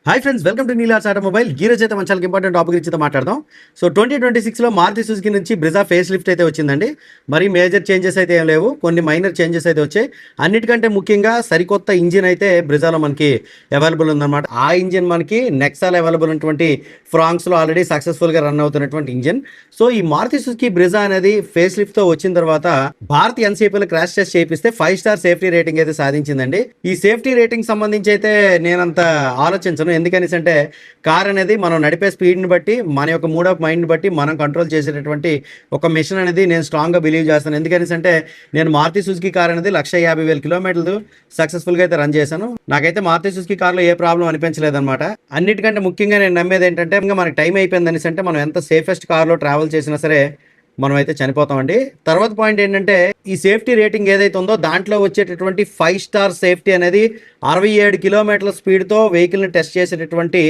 Hi friends, welcome to Neela's automobile. ఈ రోజు అయితే మన చాలా ఇంపార్టెంట్ టాపిక్ గురించి మాట్లాడదాం. సో 2026లో మారుతి సుజుకి నుంచి బ్రిజా ఫేస్ లిఫ్ట్ అయితే వచ్చిందండి. మరి మేజర్ చేంజెస్ అయితే ఏం లేవు, కొన్ని మైనర్ చేంజెస్ అయితే వచ్చాయి. అన్నిటికంటే ముఖ్యంగా సరికొత్త ఇంజిన్ అయితే బ్రిజాలో మనకి అవైలబుల్ ఉందన్నమాట. ఆ ఇంజిన్ మనకి నెక్సాలో అవైలబుల్ ఉన్నటువంటి ఫ్రాంక్స్లో ఆల్రెడీ సక్సెస్ఫుల్గా రన్ అవుతున్నటువంటి ఇంజిన్. సో ఈ మారుతి సుజుకి బ్రిజా అనేది ఫేస్ లిఫ్ట్తో వచ్చిన తర్వాత భారత్ ఎన్సీపీలో క్రాష్ టెస్ట్ చేపిస్తే 5 స్టార్ సేఫ్టీ రేటింగ్ అయితే సాధించిందండి. ఈ సేఫ్టీ రేటింగ్ సంబంధించి అయితే నేనంత ఆలోచించను. ఎందుకని అంటే కార్ అనేది మనం నడిపే స్పీడ్ని బట్టి, మన యొక్క మూడ్ ఆఫ్ మైండ్ని బట్టి మనం కంట్రోల్ చేసేటటువంటి ఒక మిషన్ అనేది నేను స్ట్రాంగ్గా బిలీవ్ చేస్తాను. ఎందుకని అంటే నేను మారుతి సుజుకి కార్ అనేది 150,000 కిలోమీటర్లు సక్సెస్ఫుల్గా అయితే రన్ చేశాను. నాకైతే మారుతి సుజుకి కార్లో ఏ ప్రాబ్లం అనిపించలేదన్నమాట. అన్నిటికంటే ముఖ్యంగా నేను నమ్మేది ఏంటంటే, ఇంకా మనకి టైం అయిపోయిందని అంటే మనం ఎంత సేఫెస్ట్ కార్లో ట్రావెల్ చేసినా సరే మనం అయితే చనిపోతామండి. తర్వాత పాయింట్ ఏంటంటే, ఈ సేఫ్టీ రేటింగ్ ఏదైతే ఉందో దాంట్లో వచ్చేటటువంటి 5 స్టార్ సేఫ్టీ అనేది 67 కిలోమీటర్ల స్పీడ్తో వెహికల్ని టెస్ట్ చేసేటటువంటి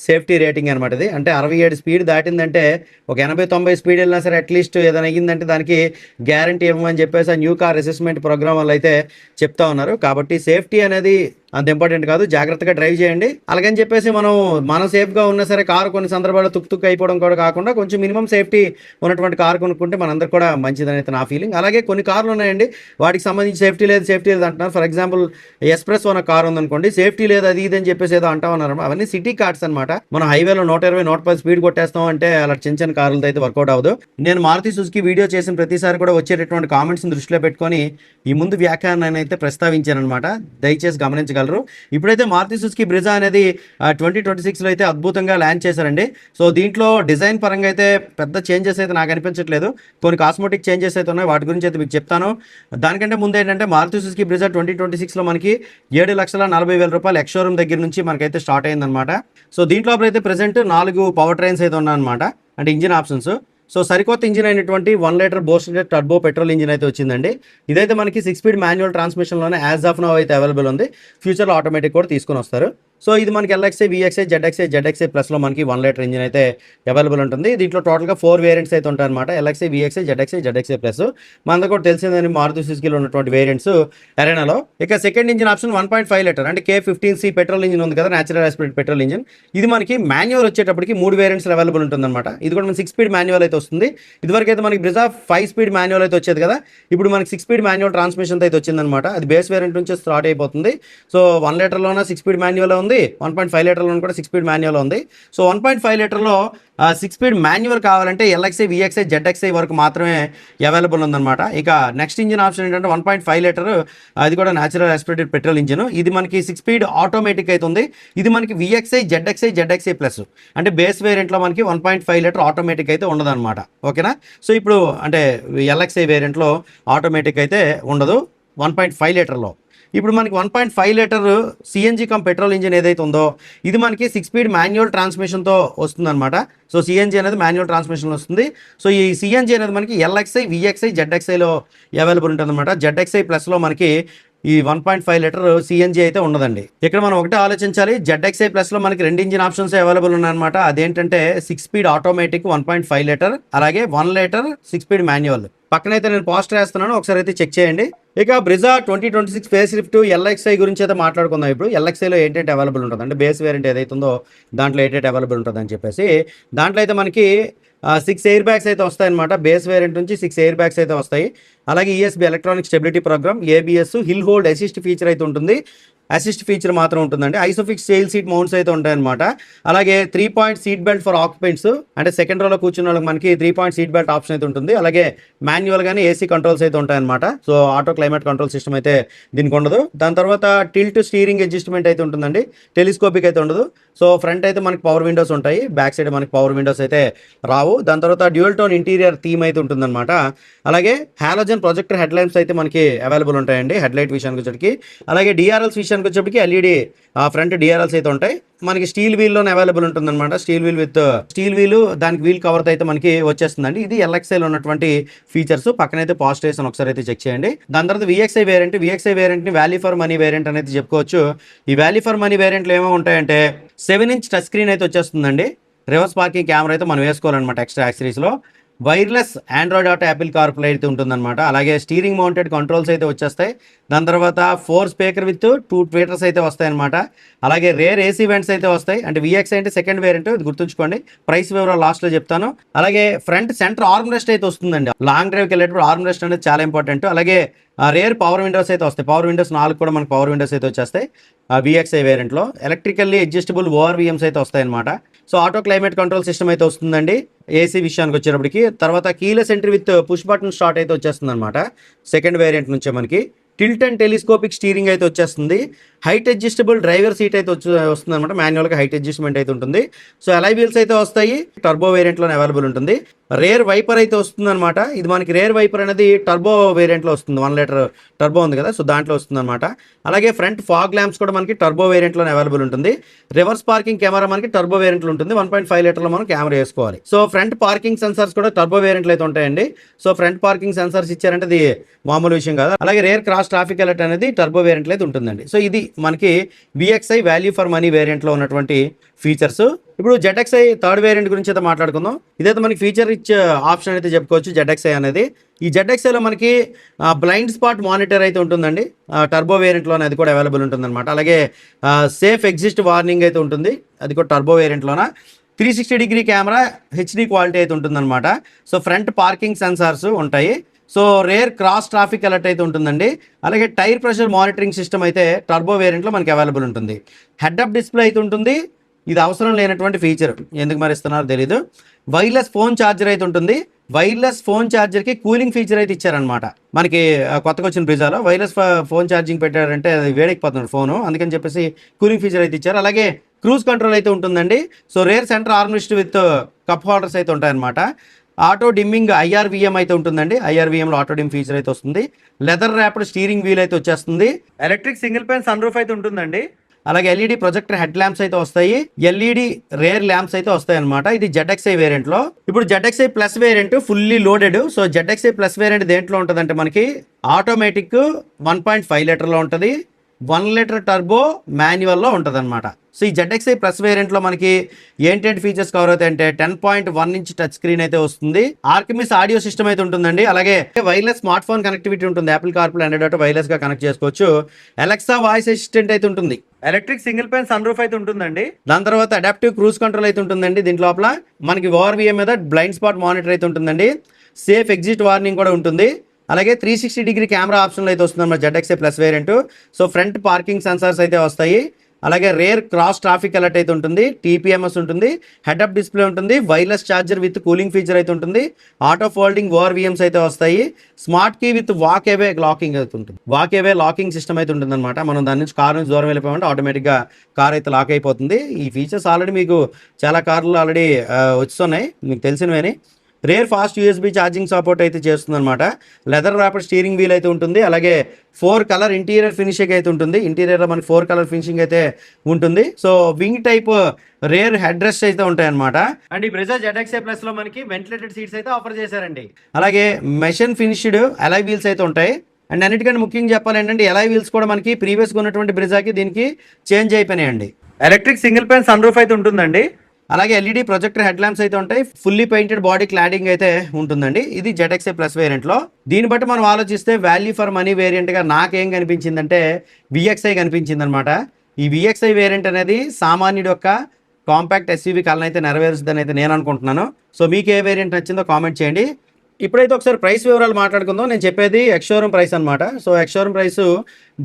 సేఫ్టీ రేటింగ్ అనమాట. ఇది అంటే 67 స్పీడ్ దాటిందంటే ఒక 80-90 స్పీడ్ వెళ్ళినా సరే అట్లీస్ట్ ఏదైనా అయ్యిందంటే దానికి గ్యారంటీ ఇవ్వమని చెప్పేసి ఆ న్యూ కార్ అసెస్మెంట్ ప్రోగ్రామ్ వాళ్ళు అయితే చెప్తా ఉన్నారు. కాబట్టి సేఫ్టీ అనేది అంత ఇంపార్టెంట్ కాదు, జాగ్రత్తగా డ్రైవ్ చేయండి. అలాగని చెప్పేసి మనం సేఫ్గా ఉన్నా సరే కారు కొన్ని సందర్భాల్లో తుక్కు అయిపోవడం కూడా కాకుండా కొంచెం మినిమం సేఫ్టీ ఉన్నటువంటి కారు కొనుక్కుంటే మనందరూ కూడా మంచిదని అయితే నా ఫీలింగ్. అలాగే కొన్ని కార్లు ఉన్నాయండి, వాటికి సంబంధించి సేఫ్టీ లేదు అంటున్నారు. ఫర్ ఎగ్జాంపుల్ ఎక్స్ప్రెస్ ఉన్న కార్ ఉందనుకోండి, సేఫ్టీ లేదు అది ఇది అని చెప్పేసి ఏదో అంటా ఉన్నారు. అవన్నీ సిటీ కార్స్ అనమాట. మనం హైవేలో 120-110 స్పీడ్ కొట్టేస్తాం అంటే అలా చిన్న కార్లతో అయితే వర్కౌట్ అవ్వదు. నేను మారుతి సుజుకి వీడియో చేసిన ప్రతిసారి కూడా వచ్చేటటువంటి కామెంట్స్ని దృష్టిలో పెట్టుకొని ఈ ముందు వ్యాఖ్యానాన్ని అయితే ప్రస్తావించాను అనమాట. దయచేసి గమనించగలరు. ఇప్పుడైతే మారుతి సుజుకి బ్రిజా అనేది 2026లో అయితే అద్భుతంగా లాంచ్ చేశారండి. సో దీంట్లో డిజైన్ పరంగా అయితే పెద్ద చేంజెస్ అయితే నాకు అనిపించట్లేదు. కొన్ని కాస్మెటిక్ చేంజెస్ అయితే ఉన్నాయి, వాటి గురించి అయితే మీకు చెప్తాను. దానికంటే ముందు ఏంటంటే, మారుతి సుజుకి బ్రిజా 2026లో మనకి 7,40,000 రూపాయలు ఎక్స్ షోరూమ్ దగ్గర నుంచి మనకైతే స్టార్ట్ అయిందనమాట. సో దీంట్లో అయితే ప్రెసెంట్ 4 పవర్ ట్రైన్స్ అయితే ఉన్నాయన్నమాట, అంటే ఇంజిన్ ఆప్షన్స్. సో సరికొత్త ఇంజిన్ అయినటువంటి 1 litre boosted turbo petrol engine అయితే వచ్చిందండి. ఇదైతే మనకి 6 స్పీడ్ మాన్యువల్ ట్రాన్స్మిషన్లోనే యాజ్ ఆఫ్ నౌ అయితే అవైలబుల్ ఉంది. ఫ్యూచర్లో ఆటోమేటిక్ కూడా తీసుకొని వస్తారు. సో ఇది మనకి ఎల్ఎక్స్ఐ, విఎక్స్ఐ, జెడ్ఎక్స్ఐ ప్లస్లో మనకి 1 లీటర్ ఇంజిన్ అయితే అవైలబుల్ ఉంటుంది. దీంట్లో టోటల్గా 4 వేరియంట్స్ అయితే ఉంటాయన్నమాట. LXi, VXi, ZXi plus. మనతో కూడా తెలిసిందని మారుతి సుజుకిలో ఉన్నటువంటి వేరియంట్స్ అరేనాలో. ఇక సెకండ్ ఇంజిన్ ఆప్షన్ 1.5 లీటర్ అంటే K15C పెట్రోల్ ఇంజిన్ ఉంది కదా, న్యాచురల్ ఆస్పిరేటెడ్ పెట్రోల్ ఇంజిన్. ఇది మనకి మాన్యువల్ వచ్చేటప్పటికి 3 వేరియంట్స్ అవైలబుల్ ఉంటుందన్నమాట. ఇది కూడా మనకి 6 స్పీడ్ మాన్యువల్ అయితే వస్తుంది. ఇదివరకు అయితే మనకి బ్రిజా 5 స్పీడ్ మాన్యువల్ అయితే వచ్చేది కదా, ఇప్పుడు మనకి 6 స్పీడ్ మాన్యువల్ ట్రాన్స్మిషన్ అయితే వచ్చిందనమాట. అది బేస్ వేరియంట్ నుంచి స్టార్ట్ అయిపోతుంది. సో 1 లీటర్లోనే 6 స్పీడ్ మాన్యువల్ ఉంది, 1.5 లీటర్లో కూడా 6 స్పీడ్ మాన్యువల్ ఉంది. సో 1.5 లీటర్లో 6 స్పీడ్ మాన్యువల్ కావాలంటే ఎల్ఎక్స్ఐ, విఎక్స్ఐ, జెడ్ఎక్స్ఐ వరకు మాత్రమే అవైలబుల్ ఉందన్నమాట. ఇక నెక్స్ట్ ఇంజిన్ ఆప్షన్ ఏంటంటే 1.5 లీటర్, అది కూడా న్యాచురల్ ఆస్పిరేటెడ్ పెట్రోల్ ఇంజిన్. ఇది మనకి 6 స్పీడ్ ఆటోమేటిక్ అయితే ఉంది. ఇది మనకి విఎక్స్ఐ, జెడ్ఎక్స్ఐ ప్లస్ అంటే బేస్ వేరియంట్లో మనకి 1.5 లీటర్ ఆటోమేటిక్ అయితే ఉండదన్నమాట. ఓకేనా. సో ఇప్పుడు అంటే ఎల్ఎక్స్ఐ వేరియంట్లో ఆటోమేటిక్ అయితే ఉండదు 1.5 లీటర్లో. ఇప్పుడు మనకి 1.5 litre CNG come petrol engine ఏదైతే ఉందో ఇది మనకి 6 స్పీడ్ మాన్యువల్ ట్రాన్స్మిషన్తో వస్తుందన్నమాట. సో సిఎన్జీ అనేది మాన్యువల్ ట్రాన్స్మిషన్ వస్తుంది. సో ఈ సిఎన్జీ అనేది మనకి ఎల్ఎక్స్ఐ, విఎక్స్ఐ, జెడ్ఎక్స్ఐలో అవైలబుల్ ఉంటుంది అనమాట. జెడ్ఎక్స్ఐ ప్లస్లో మనకి ఈ 1.5 లీటర్ సిఎన్జీ అయితే ఉండదండి. ఇక్కడ మనం ఒకటే ఆలోచించాలి, జెడ్ఎక్స్ఐ ప్లస్లో మనకి 2 ఇంజిన్ ఆప్షన్స్ అవైలబుల్ ఉన్నాయన్నమాట. అదేంటంటే 6 స్పీడ్ ఆటోమేటిక్ 1.5 లీటర్, అలాగే 1 లీటర్ 6 స్పీడ్ మాన్యువల్. పక్కనైతే నేను పోస్టర్ వేస్తున్నాను, ఒకసారి అయితే చెక్ చేయండి. ఇక బ్రిజా 2026 ఫేస్ లిఫ్ట్ ఎల్ఎక్స్ఐ గురించి అయితే మాట్లాడుకుందాం. ఇప్పుడు ఎల్ఎక్స్ఐలో ఏంటంటే అవైలబుల్ ఉంటుంది అంటే బేస్ వేరియంట్ ఏదైతే ఉందో దాంట్లో ఏంటంటే అవైలబుల్ ఉంటుంది అని చెప్పేసి, దాంట్లో అయితే మనకి 6 ఎయిర్ బ్యాగ్స్ అయితే వస్తాయన్నమాట. బేస్ వేరియంట్ నుంచి 6 ఎయిర్ బ్యాగ్స్ అయితే వస్తాయి. అలాగే ESB electronic stability program, ABS, hill hold assist feature అయితే ఉంటుంది. అసిస్ట్ ఫీచర్ మాత్రం ఉంటుందండి. ఐసోఫిక్స్ చైల్డ్ సీట్ మౌంట్స్ అయితే ఉంటాయన్నమాట. అలాగే 3 point seat belt for occupants, అంటే సెకండ్ రోలో కూర్చున్న వాళ్ళకి మనకి 3 పాయింట్ సీట్ బెల్ట్ ఆప్షన్ అయితే ఉంటుంది. అలాగే మాన్యువల్ గానీ ఏసీ కంట్రోల్స్ అయితే ఉంటాయన్నమాట. So auto climate control system అయితే దీనికి ఉండదు. దాని తర్వాత టిల్ట్ స్టీరింగ్ అడ్జస్ట్మెంట్ అయితే ఉంటుందండి. టెలిస్కోపిక్ అయితే ఉండదు. సో ఫ్రంట్ అయితే మనకి పవర్ విండోస్ ఉంటాయి, బ్యాక్ సైడ్ మనకి పవర్ విండోస్ అయితే రావు. దాని తర్వాత డ్యూయల్ టోన్ ఇంటీరియర్ థీమ్ అయితే ఉంటుందన్నమాట. అలాగే హాలోజన్ ప్రొజెక్టర్ హెడ్ లైట్స్ అయితే మనకి అవైలబుల్ ఉంటాయండి హెడ్ లైట్ విషయానికి వచ్చేటికి. అలాగే డిఆర్ఎల్స్ విషయానికి వచ్చేటికి ఎల్ఈడి ఫ్రంట్ డిఆర్ఎల్స్ అయితే ఉంటాయి. మనకి స్టీల్ వీల్లోనే అవైలబుల్ ఉంటుందన్నమాట. స్టీల్ వీల్ దానికి వీల్ కవర్ అయితే మనకి వచ్చేస్తుందండి. ఇది ఎల్ఎక్స్ఐలో ఉన్నటువంటి ఫీచర్స్. పక్కనైతే పాజిటివ్స్ ఒకసారి అయితే చెక్ చేయండి. దాని తర్వాత విఎక్స్ఐ వేరియంట్ని వాల్యూ ఫర్ మనీ వేరియంట్ అనేది చెప్పుకోవచ్చు. ఈ వాల్యూ ఫర్ మనీ వేరియంట్లో ఏమో ఉంటాయంటే 7 ఇంచ్ టచ్ స్క్రీన్ అయితే వచ్చేస్తుందండి. రివర్స్ పార్కింగ్ కెమెరా అయితే మనం వేసుకోవాలన్నమాట ఎక్స్ట్రా యాక్సరీస్లో. Wireless Android Auto Apple CarPlay అయితే ఉంటుందన్నమాట. అలాగే స్టీరింగ్ మౌంటెడ్ కంట్రోల్స్ అయితే వచ్చేస్తాయి. దాని తర్వాత 4 స్పీకర్ విత్ 2 ట్వీటర్స్ అయితే వస్తాయన్నమాట. అలాగే రేర్ ఏసీ వెంట్స్ అయితే వస్తాయి. అంటే VX అంటే సెకండ్ వేరియంట్, ఇది గుర్తుంచుకోండి. ప్రైస్ వివరాలు లాస్ట్లో చెప్తాను. అలాగే ఫ్రంట్ సెంటర్ ఆర్మ్ రెస్ట్ అయితే వస్తుందండి. లాంగ్ డ్రైవ్కి వెళ్ళేటప్పుడు ఆర్మ్ రెస్ట్ అనేది చాలా ఇంపార్టెంట్. అలాగే రేర్ పవర్ విండోస్ అయితే వస్తాయి. పవర్ విండోస్ 4 కూడా మనకు పవర్ విండోస్ అయితే వచ్చేస్తాయి VXI వేరియంట్లో. ఎలక్ట్రికల్లీ అడ్జస్టబుల్ ORVMs అయితే వస్తాయన్నమాట. So auto climate control system అయితే వస్తుందండి ఏసీ విషయానికి వచ్చేటప్పటికి. తర్వాత keyless entry with push button start అయితే వచ్చేస్తుంది అనమాట సెకండ్ వేరియంట్ నుంచే మనకి. టిల్ట్ అండ్ టెలిస్కోపిక్ స్టీరింగ్ అయితే వచ్చేస్తుంది. హైట్ అడ్జస్టబుల్ డ్రైవర్ సీట్ అయితే వస్తుంది అనమాట. మాన్యువల్గా హైట్ అడ్జస్ట్మెంట్ అయితే ఉంటుంది. సో అలై వీల్స్ అయితే వస్తాయి. టర్బో వేరియంట్లోనే అవైలబుల్ ఉంటుంది. రేర్ వైపర్ అయితే వస్తుంది అనమాట. ఇది మనకి రేర్ వైపర్ అనేది టర్బో వేరియంట్లో వస్తుంది. 1 లీటర్ టర్బో ఉంది కదా, సో దాంట్లో వస్తుంది అనమాట. అలాగే ఫ్రంట్ ఫాగ్ ల్యాంప్స్ కూడా మనకి టర్బో వేరియంట్లోనే అవైలబుల్ ఉంటుంది. రివర్స్ పార్కింగ్ కెమెరా మనకి టర్బో వేరియంట్లో ఉంటుంది. 1.5 లీటర్లో మనం కెమెరా వేసుకోవాలి. సో ఫ్రంట్ పార్కింగ్ సెన్సార్స్ కూడా టర్బో వేరియంట్లో అయితే ఉంటాయండి. సో ఫ్రంట్ పార్కింగ్ సెన్సార్స్ ఇచ్చారంటే అది మామూలు విషయం కాదు. అలాగే రేర్ క్రాస్ ట్రాఫిక్ అలర్ట్ అనేది టర్బో వేరియంట్లో అయితే ఉంటుందండి. సో ఇది మనకి VXI వాల్యూ ఫర్ మనీ వేరియంట్లో ఉన్నటువంటి ఫీచర్స్. ఇప్పుడు ZXI థర్డ్ వేరియంట్ గురించి అయితే మాట్లాడుకుందాం. ఇదైతే మనకి ఫీచర్ రిచ్ ఆప్షన్ అయితే చెప్పుకోవచ్చు ZXI అనేది. ఈ ZXIలో మనకి బ్లైండ్ స్పాట్ మానిటర్ అయితే ఉంటుందండి. టర్బో వేరియంట్లోనే అది కూడా అవైలబుల్ ఉంటుందన్నమాట. అలాగే సేఫ్ ఎగ్జిస్ట్ వార్నింగ్ అయితే ఉంటుంది, అది కూడా టర్బో వేరియంట్లోన. 360 డిగ్రీ కెమెరా HD క్వాలిటీ అయితే ఉంటుందన్నమాట. సో ఫ్రంట్ పార్కింగ్ సెన్సార్స్ ఉంటాయి. So rear cross traffic alert అయితే ఉంటుందండి. అలాగే టైర్ ప్రెషర్ మానిటరింగ్ సిస్టమ్ అయితే టర్బో వేరియంట్లో మనకి అవైలబుల్ ఉంటుంది. హెడ్ అప్ డిస్ప్లే అయితే ఉంటుంది. ఇది అవసరం లేనటువంటి ఫీచర్, ఎందుకు మరి ఇస్తున్నారో తెలీదు. వైర్లెస్ ఫోన్ ఛార్జర్ అయితే ఉంటుంది. వైర్లెస్ ఫోన్ ఛార్జర్కి కూలింగ్ ఫీచర్ అయితే ఇచ్చారనమాట. మనకి కొత్తగా వచ్చిన బ్రిజాలో వైర్లెస్ ఫోన్ ఛార్జింగ్ పెట్టారంటే అది వేడెక్కిపోతుంది ఫోను, అందుకని చెప్పేసి కూలింగ్ ఫీచర్ అయితే ఇచ్చారు. అలాగే క్రూజ్ కంట్రోల్ అయితే ఉంటుందండి. So rear centre armrest with cup holders అయితే ఉంటాయన్నమాట. ఆటో డిమ్మింగ్ IRVM అయితే ఉంటుందండి. IRVMలో ఆటో డిమ్ ఫీచర్ అయితే వస్తుంది. లెదర్ ర్యాప్డ్ స్టీరింగ్ వీల్ అయితే వచ్చేస్తుంది. Electric single pane sunroof అయితే ఉంటుందండి. అలాగే LED ప్రొజెక్టర్ హెడ్ ల్యాంప్స్ అయితే వస్తాయి. LED రేర్ ల్యాంప్స్ అయితే వస్తాయి అనమాట. ఇది ZXI వేరియంట్లో. ఇప్పుడు ZXI plus variant fully loaded. So ZXI plus variant దేంట్లో ఉంటుందంటే మనకి ఆటోమేటిక్ 1.5 లీటర్లో ఉంటుంది. 1 లీటర్ టర్బో మాన్యువల్లో ఉంటుంది అనమాట. సో ఈ ZXI ప్లస్ వేరియంట్లో మనకి ఏంటంటే ఫీచర్స్ కవర్ అవుతాయి అంటే 10.1 ఇంచ్ టచ్ స్క్రీన్ అయితే వస్తుంది. ఆర్కిమిస్ ఆడియో సిస్టమ్ అయితే ఉంటుందండి. అలాగే వైర్లెస్ స్మార్ట్ ఫోన్ కనెక్టివిటీ ఉంటుంది. Apple CarPlay Android Auto wireless గా కనెక్ట్ చేసుకోవచ్చు. అలెక్సా వాయిస్ అసిస్టెంట్ అయితే ఉంటుంది. Electric single pane sunroof అయితే ఉంటుందండి. దాని తర్వాత అడాప్టివ్ క్రూజ్ కంట్రోల్ అయితే ఉంటుందండి. దీంట్లో లోపల మనకి ORVM మీద బ్లైండ్ స్పాట్ మానిటర్ అయితే ఉంటుందండి. సేఫ్ ఎగ్జిట్ వార్నింగ్ కూడా ఉంటుంది. అలాగే 360 డిగ్రీ కెమెరా ఆప్షన్లో అయితే వస్తుంది అన్నమాట ZXI plus variant. So front parking sensors అయితే వస్తాయి. అలాగే రేర్ క్రాస్ ట్రాఫిక్ అలర్ట్ అయితే ఉంటుంది. TPMS ఉంటుంది. హెడ్ అప్ డిస్ప్లే ఉంటుంది. Wireless charger with cooling feature అయితే ఉంటుంది. ఆటో ఫోల్డింగ్ ORVMs అయితే వస్తాయి. Smart key with walk away locking అయితే ఉంటుంది. వాక్ అవే లాకింగ్ సిస్టమ్ అయితే ఉంటుంది అనమాట. మనం దాని నుంచి కార్ నుంచి దూరం వెళ్ళిపోయామంటే ఆటోమేటిక్గా కార్ అయితే లాక్ అయిపోతుంది. ఈ ఫీచర్స్ ఆల్రెడీ మీకు చాలా కార్లు ఆల్రెడీ వస్తున్నాయి, మీకు తెలిసినవేని. Rear fast USB charging support అయితే చేస్తుంది అనమాట. లెదర్ ర్యాపిడ్ స్టీరింగ్ వీల్ అయితే ఉంటుంది. అలాగే 4 కలర్ ఇంటీరియర్ ఫినిషింగ్ అయితే ఉంటుంది. ఇంటీరియర్లో మనకి 4 కలర్ ఫినిషింగ్ అయితే ఉంటుంది. So wing type rare head rest అయితే ఉంటాయి అనమాట. అండ్ ఈ బ్రెజా ZXI ప్లస్ లో మనకి వెంటిలేటెడ్ సీట్స్ అయితే ఆఫర్ చేశారండి. అలాగే మెషిన్ ఫినిష్డ్ అలై వీల్స్ అయితే ఉంటాయి. అండ్ అన్నిటికంటే ముఖ్యంగా చెప్పాలి ఏంటంటే అలై వీల్స్ కూడా మనకి ప్రీవియస్గా ఉన్నటువంటి బ్రెజాకి దీనికి చేంజ్ అయిపోయినాయండి. Electric single pane sunroof అయితే ఉంటుందండి. అలాగే LED ప్రొజెక్టర్ హెడ్ ల్యాంప్స్ అయితే ఉంటాయి. ఫుల్లీ పెయింటెడ్ బాడీ క్లాడింగ్ అయితే ఉంటుందండి. ఇది ZXI ప్లస్ వేరియంట్లో. దీన్ని బట్టి మనం ఆలోచిస్తే వాల్యూ ఫర్ మనీ వేరియంట్గా నాకేం కనిపించిందంటే VXI కనిపించింది అనమాట. ఈ VXI వేరియంట్ అనేది సామాన్యుడి యొక్క కాంపాక్ట్ SUV కళను అయితే నెరవేరుస్తుందని అయితే నేను అనుకుంటున్నాను. సో మీకు ఏ వేరియంట్ నచ్చిందో కామెంట్ చేయండి. ఇప్పుడైతే ఒకసారి ప్రైస్ వివరాలు మాట్లాడుకుందాం. నేను చెప్పేది ఎక్స్ షోరూమ్ ప్రైస్ అనమాట. So ex showroom price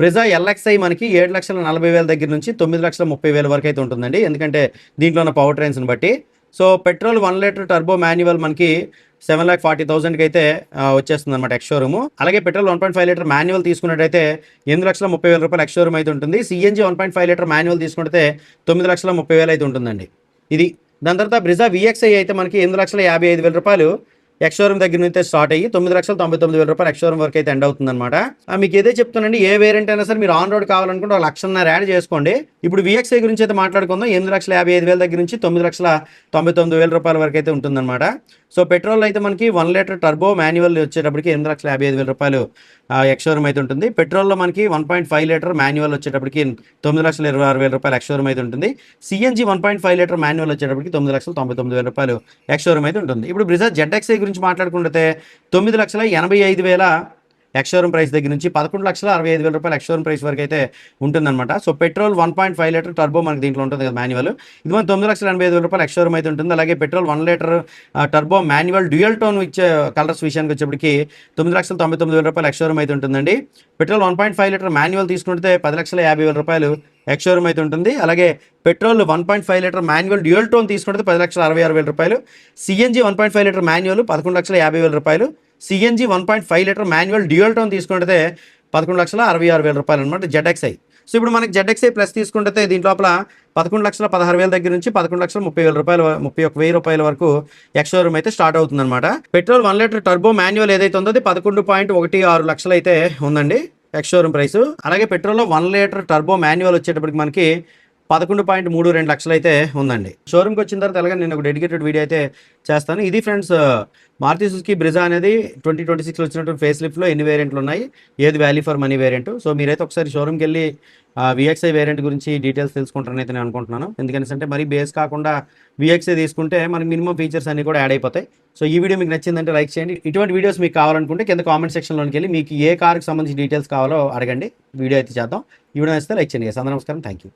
Brezza LXI మనకి 7,40,000 దగ్గర నుంచి 9,30,000 వరకు అయితే ఉంటుందండి. ఎందుకంటే దీంట్లో ఉన్న పవర్ ట్రైన్స్ని బట్టి. So petrol 1 litre turbo manual మనకి 7,40,000కి అయితే వచ్చేస్తుంది అనమాట ఎక్స్ షోరూమ్. అలాగే పెట్రోల్ 1.5 లీటర్ మాన్యువల్ తీసుకున్నట్టయితే 8,30,000 రూపాయలు ఎక్స్ షోరూమ్ అయితే ఉంటుంది. CNG 1.5 లీటర్ మాన్యువల్ తీసుకుంటే 9,30,000 అయితే ఉంటుందండి. ఇది దాని తర్వాత బ్రెజా VXI అయితే మనకి 8,55,000 రూపాయలు ఎక్స్ షోరూమ్ దగ్గర నుంచి స్టార్ట్ అయ్యి 9,99,000 రూపాయలు ఎక్స్ షోరూమ్ వరకు అయితే ఎండ్ అవుతుంది అనమాట. మీకు ఏదే చెప్తానండి, ఏ వేరియంట్ అయినా సరే మీరు ఆన్ రోడ్ కావాలనుకుంటే 1,50,000 యాడ్ చేసుకోండి. ఇప్పుడు VXI గురించి అయితే మాట్లాడుకుందాం. 8,55,000 దగ్గర నుంచి 9,99,000 రూపాయల వరకు అయితే ఉంటుందన్నమాట. సో పెట్రోల్ అయితే మనకి 1 లీటర్ టర్బో మాన్యువల్ వచ్చేటప్పటికి 8,55,000 రూపాయలు ఎక్స్ షోరూమ్ అయితే ఉంటుంది. పెట్రోల్లో మనకి 1.5 లీటర్ మాన్యువల్ వచ్చేటప్పటికి 9,26,000 రూపాయలు ఎక్స్ షోరూమ్ అయితే ఉంటుంది. CNG 1.5 లీటర్ మాన్యువల్ వచ్చేటప్పటికి 9,99,000 రూపాయలు ఎక్స్ షోరూమ్ అయితే ఉంటుంది. ఇప్పుడు బ్రెజా ZXI గురించి మాట్లాడుకుంటే 9,85,000 ఎక్స్-షోరూమ్ ప్రైస్ దగ్గర నుంచి 11,65,000 రూపాయలు ఎక్స్-షోరూమ్ ప్రైస్ వరకు అయితే ఉంటుందన్నమాట. సో పెట్రోల్ 1.5 లీటర్ టర్బో మనకి దీంట్లో ఉంటుంది కదా మాన్యువల్, ఇది మన 9,85,000 రూపాయలు ఎక్స్-షోరూమ్ అయితే ఉంటుంది. అలాగే petrol 1 litre turbo manual dual tone ఇచ్చే కలర్స్ విషయానికి వచ్చేప్పటికి 9,99,000 రూపాయలు ఎక్స్-షోరూమ్ అయితే ఉంటుందండి. పెట్రోల్ 1.5 లీటర్ మాన్యువల్ తీసుకుంటే 10,50,000 రూపాయలు ఎక్స్-షోరూమ్ అయితే ఉంటుంది. అలాగే petrol 1.5 litre manual dual tone తీసుకుంటే 10,66,000 రూపాయలు. సిఎన్జి 1.5 లీటర్ మాన్యువల్ 11,50,000 రూపాయలు. CNG 1.5 litre manual dual tone తీసుకుంటే 11,66,000 రూపాయలు అనమాట ZXi. సో ఇప్పుడు మనకి ZXi ప్లస్ తీసుకుంటే దీంట్లో 11,16,000 దగ్గర నుంచి 11,30,000 రూపాయలు 31,000 రూపాయల వరకు ఎక్స్-షోరూమ్ అయితే స్టార్ట్ అవుతుంది అనమాట. పెట్రోల్ 1 లీటర్ టర్బో మాన్యువల్ ఏదైతే ఉందో అది 11.16 లక్షలు అయితే ఉందండి ఎక్స్-షోరూమ్ ప్రైస్. అలాగే పెట్రోల్లో 1 లీటర్ టర్బో మాన్యువల్ వచ్చేటప్పటికి మనకి 11.32 లక్షలు అయితే ఉందండి. షోరూమ్కి వచ్చిన తర్వాత అలాగే నేను ఒక డెడికేటెడ్ వీడియో అయితే చేస్తాను. ఇది ఫ్రెండ్స్ మారుతి సుజుకి బ్రిజా అనేది 2026లో వచ్చినటువంటి ఫేస్ లిఫ్ట్లో ఎన్ని వేరియంట్లు ఉన్నాయి, ఏది value for money variant. So మీరైతే ఒకసారి షోరూమ్కి వెళ్ళి VXi వేరియంట్ గురించి డీటెయిల్స్ తెలుసుకుంటారని అయితే నేను అనుకుంటున్నాను. ఎందుకంటే మరీ బేస్ కాకుండా VXi తీసుకుంటే మనకి మినిమం ఫీచర్స్ అన్ని కూడా యాడ్ అయిపోతాయి. సో ఈ వీడియో మీకు నచ్చిందంటే లైక్ చేయండి. ఇటువంటి వీడియోస్ మీకు కావాలనుకుంటే కింద కామెంట్ సెక్షన్లోకి వెళ్ళి మీకు ఏ కార్కి సంబంధించి డీటెయిల్స్ కావాలో అడగండి, వీడియో అయితే చేద్దాం. ఈ వీడియో నచ్చితే లైక్ చేయండి. అందరూ నమస్కారం, థ్యాంక్ యూ.